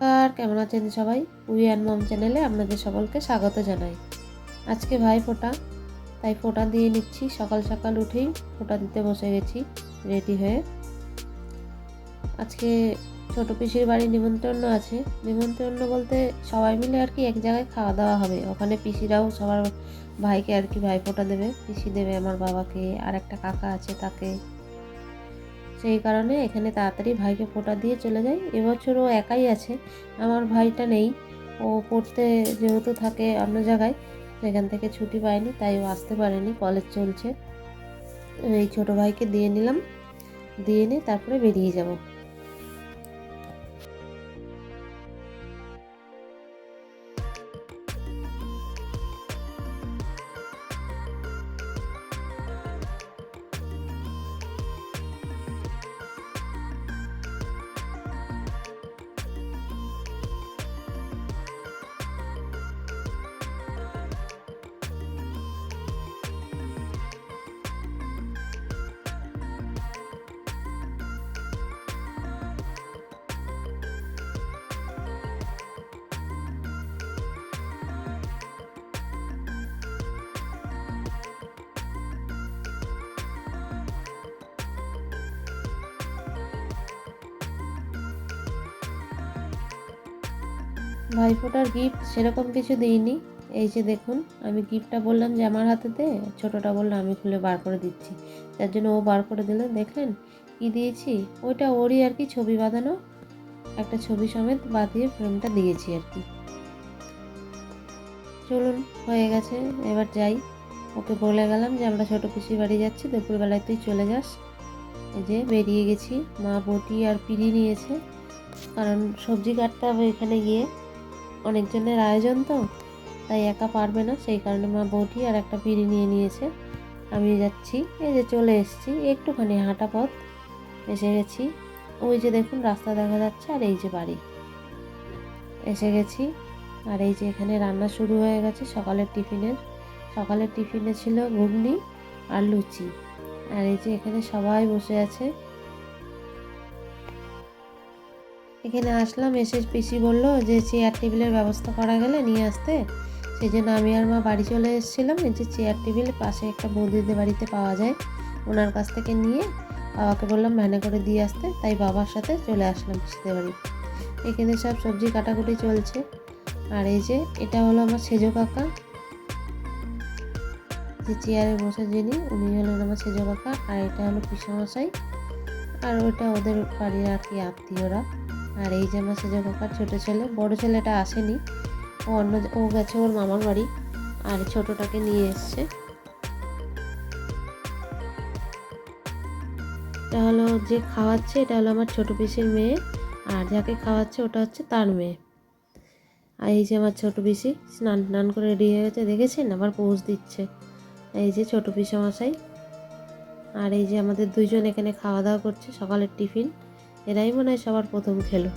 আর কেমন আছেন সবাই? উই অ্যান্ড মম চ্যানেলে আপনাদের সকলকে স্বাগত জানাই। আজকে ভাইফোঁটা, তাই ফোঁটা দিয়ে নিচ্ছি। সকাল সকাল উঠেই ফোঁটা দিতে বসে গেছি রেডি হয়ে। আজকে ছোট পিসির বাড়ি নিমন্ত্রণ আছে। নিমন্ত্রণ বলতে সবাই মিলে আর কি এক জায়গায় খাওয়া দাওয়া হবে। ওখানে পিসিরাও সবার ভাইকে আর কি ভাইফোঁটা দেবে। পিসি দেবে আমার বাবাকে, আর একটা কাকা আছে তাকে। সেই কারণে এখানে তাড়াতাড়ি ভাইকে ফোঁটা দিয়ে চলে যাই। এবছর ও একাই আছে, আমার ভাইটা নেই। ও পড়তে যেহেতু থাকে অন্য জায়গায়, সেখান থেকে ছুটি পায়নি, তাই ও আসতে পারেনি, কলেজ চলছে। এই ছোটো ভাইকে দিয়ে নিলাম, দিয়ে নিয়ে তারপরে বেরিয়ে যাব। ভাইফোঁটার গিফট সেরকম কিছু দিইনি। এই যে দেখুন, আমি গিফটটা বললাম যে আমার হাতে দে, ছোটোটা বললো আমি খুলে বার করে দিচ্ছি। তার জন্য ও বার করে দিল। দেখলেন কি দিয়েছি? ওইটা ওরই আর কি, ছবি বাঁধানো একটা ছবি সমেত বাঁধিয়ে ফ্রেমটা দিয়েছি আর কি। চলুন, হয়ে গেছে, এবার যাই। ওকে বলে গেলাম যে আমরা ছোটো পিসির বাড়ি যাচ্ছি, দুপুরবেলায় তুই চলে যাস। এই যে বেরিয়ে গেছি। মা বটি আর পিড়ি নিয়েছে, কারণ সবজি কাটতে হবে এখানে গিয়ে। অনেকজনের আয়োজন তো, তাই একা পারবে না, সেই কারণে মা বটি আর একটা পিড়ি নিয়ে নিয়েছে। আমি যাচ্ছি, এই যে চলে এসেছি, একটুখানি হাঁটা পথ এসে গেছি। ওই যে দেখুন রাস্তা দেখা যাচ্ছে, আর এই যে বাড়ি এসে গেছি। আর এই যে এখানে রান্না শুরু হয়ে গেছে সকালের টিফিনে ছিল ঘুগনি আর লুচি। আর এই যে এখানে সবাই বসে আছে। এখানে আসলাম, এসে পিসি বললো যে চেয়ার টেবিলের ব্যবস্থা করা গেলে নিয়ে আসতে। সেই জন্য আমি আর মা বাড়ি চলে এসেছিলাম। এই যে চেয়ার টেবিল পাশে একটা বৌদিদের বাড়িতে পাওয়া যায়, ওনার কাছ থেকে নিয়ে বাবাকে বললাম ভ্যানে করে দিয়ে আসতে, তাই বাবার সাথে চলে আসলাম পিসিদের বাড়ি। এখানে সব সবজি কাটাকুটি চলছে। আর এই যে এটা হলো আমার সেজো কাকা, যে চেয়ারে বসে যিনি, উনি হলেন আমার সেজো কাকা। আর এটা হলো পিসমশাই, আর ওটা ওদের বাড়ির আর কি আত্মীয়রা। আর এই যে আমার সেজো কাকার ছোটো ছেলে, বড় ছেলেটা আসেনি, ও গেছে ওর মামার বাড়ি, আর ছোটোটাকে নিয়ে এসছে। এটা হলো যে খাওয়াচ্ছে, এটা হলো আমার ছোটো পিসির মেয়ে, আর যাকে খাওয়াচ্ছে ওটা হচ্ছে তার মেয়ে। আর এই যে আমার ছোটো পিসি স্নান টান করে রেডি হয়ে গেছে, দেখেছেন আবার পোজ দিচ্ছে। এই যে ছোটো পিসমশাই, আর এই যে আমাদের দুইজন এখানে খাওয়া দাওয়া করছে সকালের টিফিন। এরাই মনে হয় সবার প্রথম খেলো।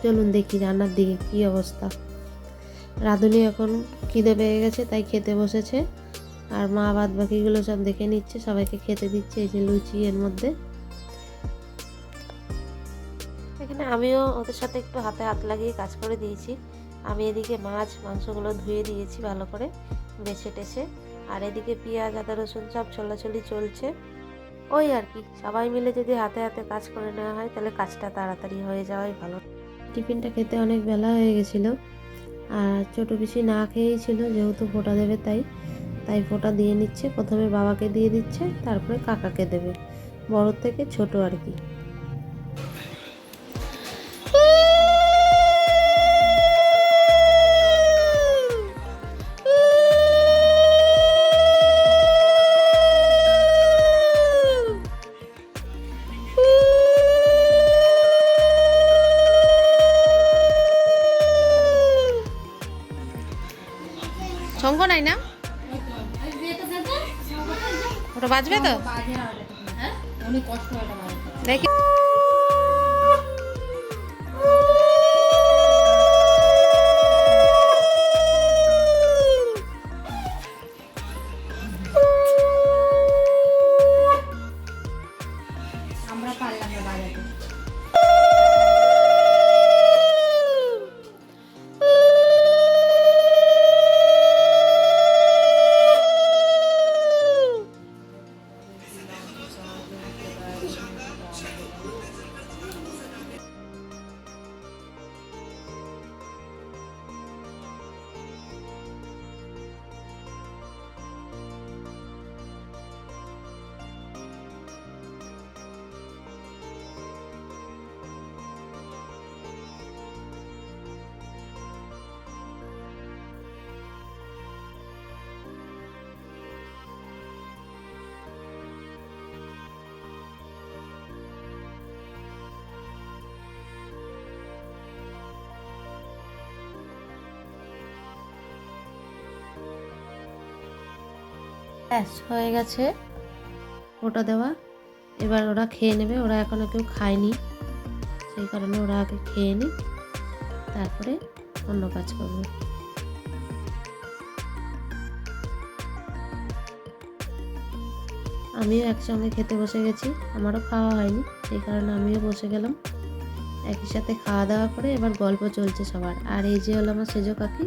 চলুন দেখি রান্নার দিকে কী অবস্থা। রাঁধুনি এখন খিদে পেয়ে গেছে, তাই খেতে বসেছে। আর মা বাদ বাকিগুলো সব দেখে নিচ্ছে, সবাইকে খেতে দিচ্ছে। এই যে লুচি এর মধ্যে। এখানে আমিও ওদের সাথে একটু হাতে হাত লাগিয়ে কাজ করে দিয়েছি। আমি এদিকে মাংসগুলো ধুয়ে দিয়েছি ভালো করে বেছে টেছে, আর এদিকে পেঁয়াজ আদা রসুন সব ছোলাছুলি চলছে। ওই আর কি, সবাই মিলে যদি হাতে হাতে কাজ করে নেওয়া হয় তাহলে কাজটা তাড়াতাড়ি হয়ে যাওয়াই ভালো। টিফিনটা খেতে অনেক বেলা হয়ে গেছিলো, আর ছোটো পিসি না খেয়েই ছিল, যেহেতু ফোঁটা দেবে তাই ফোঁটা দিয়ে নিচ্ছে। প্রথমে বাবাকে দিয়ে দিচ্ছে, তারপরে কাকাকে দেবে, বড় থেকে ছোট আর কি। শঙ্খ নাই না, ওটা বাজবে তো দেখি। আমরা পারলাম না বাজাতে। ব্যাস হয়ে গেছে ওটা দেওয়া। এবার ওরা খেয়ে নেবে, ওরা এখনও কেউ খায়নি, সেই কারণে ওরা আগে খেয়ে নিই, তারপরে অন্য কাজ করবো। আমিও একসঙ্গে খেতে বসে গেছি, আমারও খাওয়া হয়নি, সেই কারণে আমিও বসে গেলাম। একই সাথে খাওয়া দাওয়া করে এবার গল্প চলছে সবার। আর এই যে হলো আমার সেজো কাকি,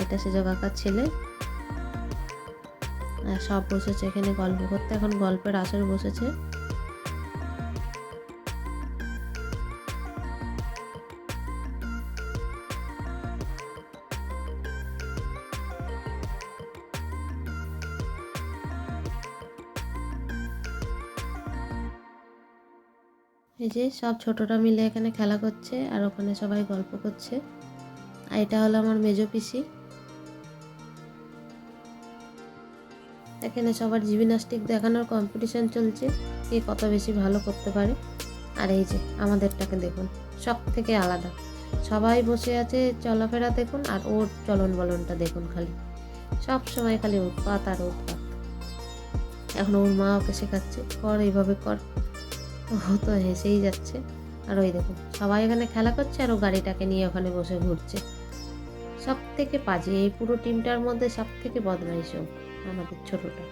এটা সেজো কাকার ছেলে। আর সব বসেছে এখানে গল্প করতে, এখন গল্পের আসর বসেছে। এই যে সব ছোটরা মিলে এখানে খেলা করছে আর ওখানে সবাই গল্প করছে। আর এটা হলো আমার মেজো পিসি। এখানে সবার জিমন্যাস্টিক দেখানোর কম্পিটিশন চলছে, কে কত বেশি ভালো করতে পারে। আর এই যে আমাদেরটাকে দেখুন, সব থেকে আলাদা। সবাই বসে আছে চলাফেরা দেখুন, আর ওর চলন বলনটা দেখুন, খালি সব সময় খালি উৎপাত আর উৎপাত। এখন ওর মা ওকে শেখাচ্ছে, কর এইভাবে কর, ও তো হেসেই যাচ্ছে। আর ওই দেখুন সবাই এখানে খেলা করছে আর ও গাড়িটাকে নিয়ে ওখানে বসে ঘুরছে। সব থেকে পাজি, এই পুরো টিমটার মধ্যে সব থেকে বদমাইশ ও, আমাদের ছোটটা।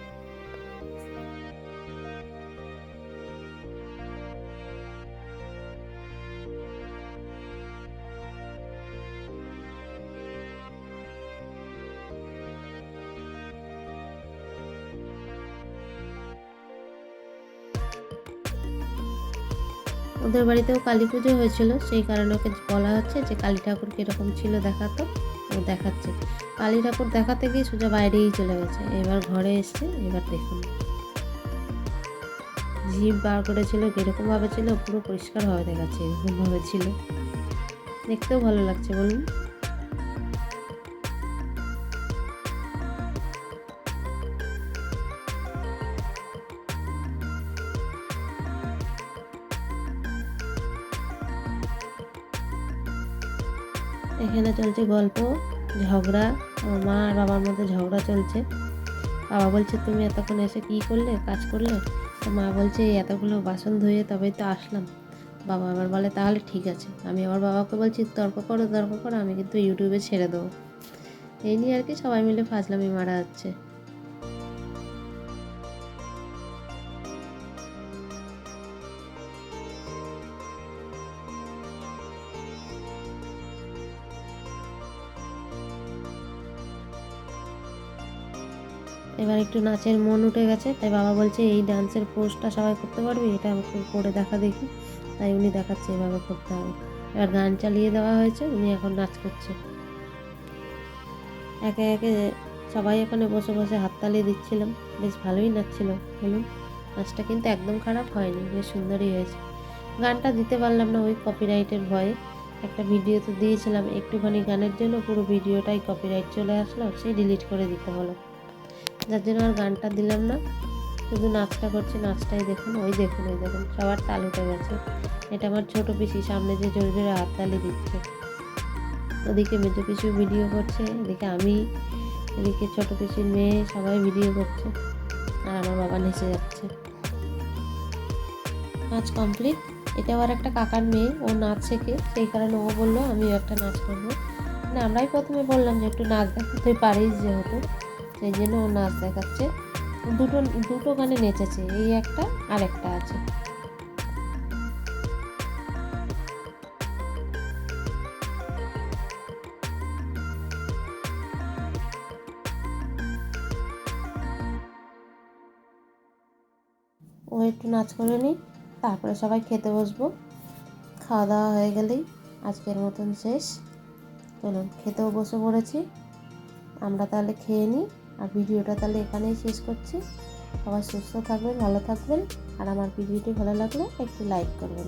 ওদের বাড়িতেও কালী পুজো হয়েছিল, সেই কারণে ওকে বলা হচ্ছে যে কালী ঠাকুর কীরকম ছিল দেখাতো। ও দেখাচ্ছে, কালী ঠাকুর দেখাতে গিয়ে সোজা বাইরেই চলে গেছে। এবার ঘরে এসছে, এবার দেখুন জিভ বার করেছিল, কীরকমভাবে ছিল, পুরো পরিষ্কারভাবে দেখাচ্ছে, এরকমভাবে ছিল। দেখতেও ভালো লাগছে বলুন। এখানে চলছে গল্প, ঝগড়া, আমার মা আর বাবার মধ্যে ঝগড়া চলছে। বাবা বলছে তুমি এতক্ষণ এসে কী করলে, কাজ করলে? তো মা বলছে এতগুলো বাসন ধুয়ে তবেই তো আসলাম। বাবা আবার বলে তাহলে ঠিক আছে। আমি আবার বাবাকে বলছি তর্ক করো, আমি কিন্তু ইউটিউবে ছেড়ে দেবো। এই নিয়ে আর কি সবাই মিলে ফাজলামি মারা হচ্ছে। এবার একটু নাচের মন উঠে গেছে, তাই বাবা বলছে এই ডান্সের পোজটা সবাই করতে পারবি, এটা আমাকে করে দেখা দেখি। তাই উনি দেখাচ্ছে এভাবে করতে হবে। এবার গান চালিয়ে দেওয়া হয়েছে, উনি এখন নাচ করছে। একে একে সবাই এখানে বসে বসে হাততালি দিচ্ছিলাম, বেশ ভালোই নাচছিল বলুন। নাচটা কিন্তু একদম খারাপ হয়নি, বেশ সুন্দরই হয়েছে। গানটা দিতে পারলাম না ওই কপিরাইটের ভয়ে। একটা ভিডিও তো দিয়েছিলাম, একটুখানি গানের জন্য পুরো ভিডিওটাই কপিরাইট চলে আসলো, সেই ডিলিট করে দিতে হলো, যার জন্য আর গানটা দিলাম না। শুধু নাচটা করছে, নাচটাই দেখুন, ওই দেখুন সবার তাল উঠে গেছে। এটা আমার ছোট পিসি, সামনে যে জোরে জোরে হাততালি দিচ্ছে। ওদিকে মেজো পিসিও ভিডিও করছে, এদিকে আমি, এদিকে ছোট পিসির মেয়ে, সবাই ভিডিও করছে। আর আমার বাবা নেচে যাচ্ছে। নাচ কমপ্লিট। এটা আবার একটা কাকার মেয়ে, ও নাচ শেখে, সেই কারণে ও বললো আমিও একটা নাচ করবো। মানে আমরাই প্রথমে বললাম যে একটু নাচ দেখা, তুই পারিস যেহেতু, সেই জন্য ও নাচ দেখাচ্ছে। দুটো গানে নেচেছে, এই একটা আর একটা আছে। ও একটু নাচ করে নিই, তারপরে সবাই খেতে বসবো। খাওয়া দাওয়া হয়ে গেলেই আজকের মতন শেষ। চলুন খেতেও বসে পড়েছি, আমরা তাহলে খেয়ে নিই। আর ভিডিওটা তাহলে এখানেই শেষ করছি। সবাই সুস্থ থাকবেন, ভালো থাকবেন। আর আমার ভিডিওটি ভালো লাগলে একটু লাইক করবেন।